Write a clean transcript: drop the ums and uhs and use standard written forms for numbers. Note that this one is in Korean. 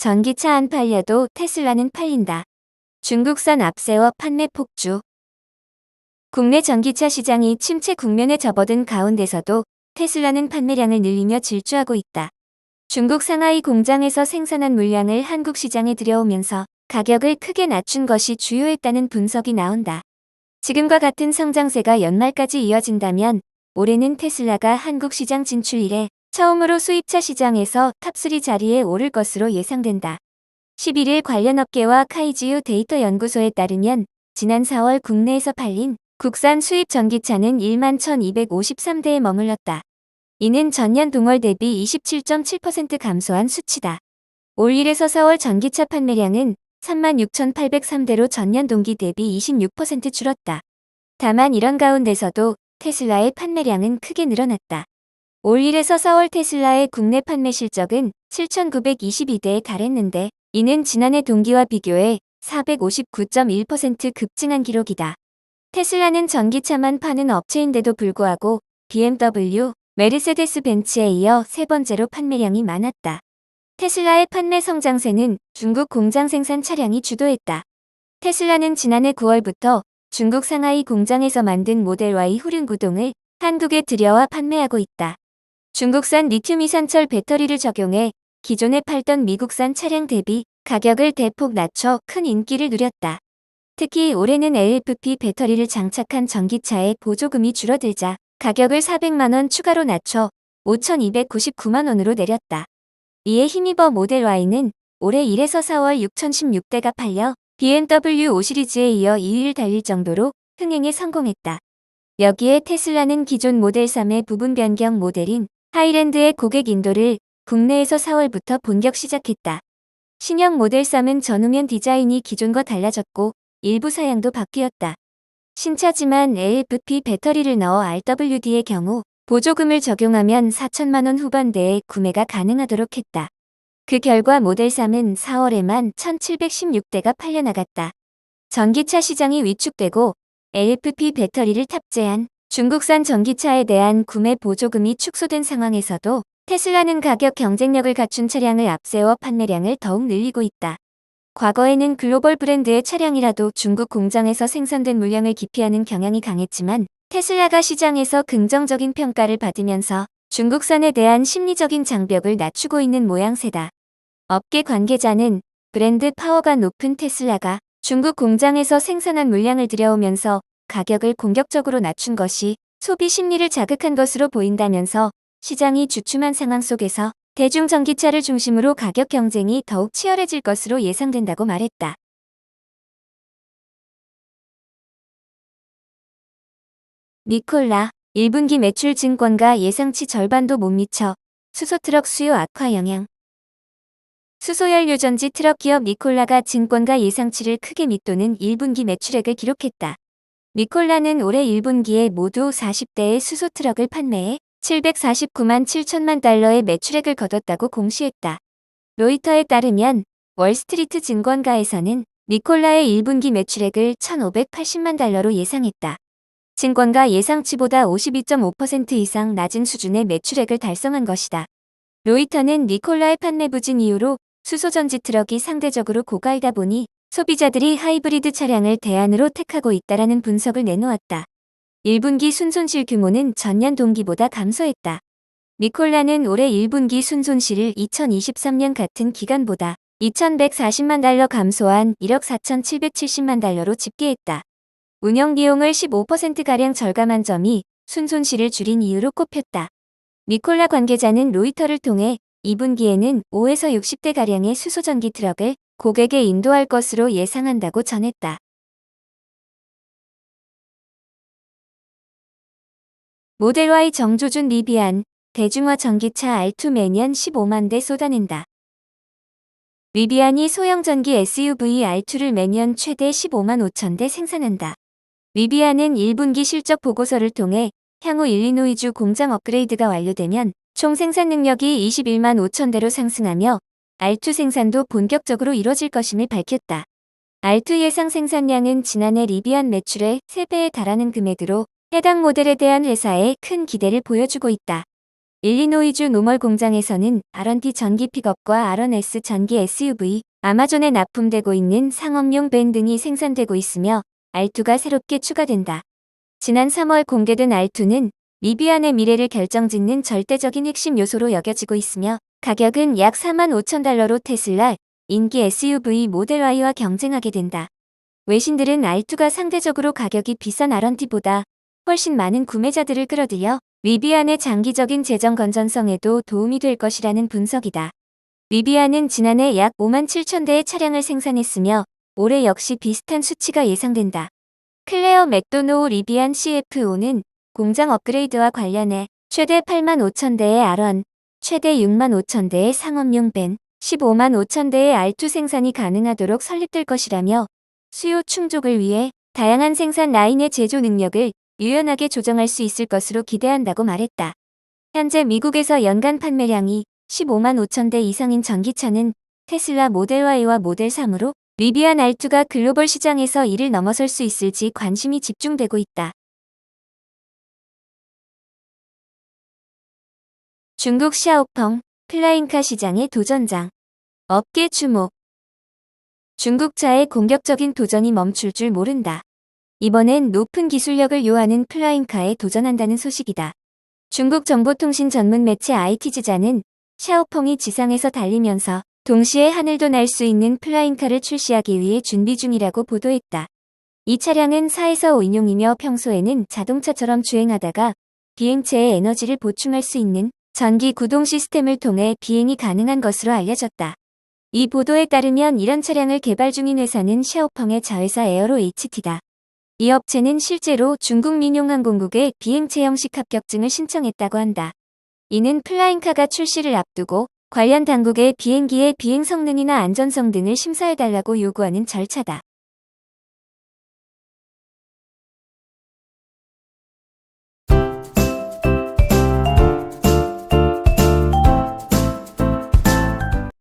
전기차 안 팔려도 테슬라는 팔린다. 중국산 앞세워 판매 폭주. 국내 전기차 시장이 침체 국면에 접어든 가운데서도 테슬라는 판매량을 늘리며 질주하고 있다. 중국 상하이 공장에서 생산한 물량을 한국 시장에 들여오면서 가격을 크게 낮춘 것이 주요했다는 분석이 나온다. 지금과 같은 성장세가 연말까지 이어진다면 올해는 테슬라가 한국 시장 진출 이래 처음으로 수입차 시장에서 탑3 자리에 오를 것으로 예상된다. 11일 관련 업계와 카이지유 데이터 연구소에 따르면 지난 4월 국내에서 팔린 국산 수입 전기차는 1만 1,253대에 머물렀다. 이는 전년 동월 대비 27.7% 감소한 수치다. 올 1에서 4월 전기차 판매량은 36,803대로 전년 동기 대비 26% 줄었다. 다만 이런 가운데서도 테슬라의 판매량은 크게 늘어났다. 올 1에서 4월 테슬라의 국내 판매 실적은 7,922대에 달했는데 이는 지난해 동기와 비교해 459.1% 급증한 기록이다. 테슬라는 전기차만 파는 업체인데도 불구하고 BMW, 메르세데스 벤츠에 이어 세 번째로 판매량이 많았다. 테슬라의 판매 성장세는 중국 공장 생산 차량이 주도했다. 테슬라는 지난해 9월부터 중국 상하이 공장에서 만든 모델 Y 후륜 구동을 한국에 들여와 판매하고 있다. 중국산 리튬 이산철 배터리를 적용해 기존에 팔던 미국산 차량 대비 가격을 대폭 낮춰 큰 인기를 누렸다. 특히 올해는 LFP 배터리를 장착한 전기차의 보조금이 줄어들자 가격을 400만원 추가로 낮춰 5,299만원으로 내렸다. 이에 힘입어 모델 Y는 올해 1에서 4월 6,016대가 팔려 BMW 5 시리즈에 이어 2위를 달릴 정도로 흥행에 성공했다. 여기에 테슬라는 기존 모델 3의 부분 변경 모델인 하이랜드의 고객 인도를 국내에서 4월부터 본격 시작했다. 신형 모델 3은 전후면 디자인이 기존과 달라졌고 일부 사양도 바뀌었다. 신차지만 LFP 배터리를 넣어 RWD의 경우 보조금을 적용하면 4천만원 후반대에 구매가 가능하도록 했다. 그 결과 모델 3은 4월에만 1,716대가 팔려나갔다. 전기차 시장이 위축되고 LFP 배터리를 탑재한 중국산 전기차에 대한 구매 보조금이 축소된 상황에서도 테슬라는 가격 경쟁력을 갖춘 차량을 앞세워 판매량을 더욱 늘리고 있다. 과거에는 글로벌 브랜드의 차량이라도 중국 공장에서 생산된 물량을 기피하는 경향이 강했지만 테슬라가 시장에서 긍정적인 평가를 받으면서 중국산에 대한 심리적인 장벽을 낮추고 있는 모양새다. 업계 관계자는 브랜드 파워가 높은 테슬라가 중국 공장에서 생산한 물량을 들여오면서 가격을 공격적으로 낮춘 것이 소비 심리를 자극한 것으로 보인다면서 시장이 주춤한 상황 속에서 대중 전기차를 중심으로 가격 경쟁이 더욱 치열해질 것으로 예상된다고 말했다. 니콜라, 1분기 매출 증권가 예상치 절반도 못 미쳐 수소트럭 수요 악화 영향. 수소연료전지 트럭 기업 니콜라가 증권가 예상치를 크게 밑도는 1분기 매출액을 기록했다. 니콜라는 올해 1분기에 모두 40대의 수소트럭을 판매해 749만 7천만 달러의 매출액을 거뒀다고 공시했다. 로이터에 따르면 월스트리트 증권가에서는 니콜라의 1분기 매출액을 1,580만 달러로 예상했다. 증권가 예상치보다 52.5% 이상 낮은 수준의 매출액을 달성한 것이다. 로이터는 니콜라의 판매 부진 이후로 수소전지 트럭이 상대적으로 고가이다 보니 소비자들이 하이브리드 차량을 대안으로 택하고 있다라는 분석을 내놓았다. 1분기 순손실 규모는 전년 동기보다 감소했다. 니콜라는 올해 1분기 순손실을 2023년 같은 기간보다 2,140만 달러 감소한 1억 4,770만 달러로 집계했다. 운영 비용을 15%가량 절감한 점이 순손실을 줄인 이유로 꼽혔다. 니콜라 관계자는 로이터를 통해 2분기에는 5에서 60대가량의 수소전기 트럭을 고객에 인도할 것으로 예상한다고 전했다. 모델 Y 정조준 리비안, 대중화 전기차 R2 매년 15만 대 쏟아낸다. 리비안이 소형 전기 SUV R2를 매년 최대 15만 5천 대 생산한다. 리비안은 1분기 실적 보고서를 통해 향후 일리노이주 공장 업그레이드가 완료되면 총 생산 능력이 21만 5천 대로 상승하며 R2 생산도 본격적으로 이뤄질 것임을 밝혔다. R2 예상 생산량은 지난해 리비안 매출의 3배에 달하는 금액으로 해당 모델에 대한 회사의 큰 기대를 보여주고 있다. 일리노이주 노멀 공장에서는 R&D 전기 픽업과 R&S 전기 SUV, 아마존에 납품되고 있는 상업용 밴 등이 생산되고 있으며 R2가 새롭게 추가된다. 지난 3월 공개된 R2는 리비안의 미래를 결정짓는 절대적인 핵심 요소로 여겨지고 있으며 가격은 약 45,000달러로 테슬라 인기 SUV 모델 Y와 경쟁하게 된다. 외신들은 R2가 상대적으로 가격이 비싼 R&D보다 훨씬 많은 구매자들을 끌어들여 리비안의 장기적인 재정 건전성에도 도움이 될 것이라는 분석이다. 리비안은 지난해 약 57,000대의 차량을 생산했으며 올해 역시 비슷한 수치가 예상된다. 클레어 맥도노우 리비안 CFO는 공장 업그레이드와 관련해 최대 85,000대의 R1, 최대 65,000대의 상업용 밴, 155,000대의 R2 생산이 가능하도록 설립될 것이라며 수요 충족을 위해 다양한 생산 라인의 제조 능력을 유연하게 조정할 수 있을 것으로 기대한다고 말했다. 현재 미국에서 연간 판매량이 155,000대 이상인 전기차는 테슬라 모델 Y와 모델 3으로 리비안 R2가 글로벌 시장에서 이를 넘어설 수 있을지 관심이 집중되고 있다. 중국 샤오펑, 플라잉카 시장의 도전장. 업계 주목. 중국 차의 공격적인 도전이 멈출 줄 모른다. 이번엔 높은 기술력을 요하는 플라잉카에 도전한다는 소식이다. 중국 정보통신 전문 매체 IT지자는 샤오펑이 지상에서 달리면서 동시에 하늘도 날 수 있는 플라잉카를 출시하기 위해 준비 중이라고 보도했다. 이 차량은 4에서 5인용이며 평소에는 자동차처럼 주행하다가 비행체에 에너지를 보충할 수 있는 전기 구동 시스템을 통해 비행이 가능한 것으로 알려졌다. 이 보도에 따르면 이런 차량을 개발 중인 회사는 샤오펑의 자회사 에어로 HT다. 이 업체는 실제로 중국 민용항공국에 비행체 형식 합격증을 신청했다고 한다. 이는 플라잉카가 출시를 앞두고 관련 당국에 비행기의 비행 성능이나 안전성 등을 심사해달라고 요구하는 절차다.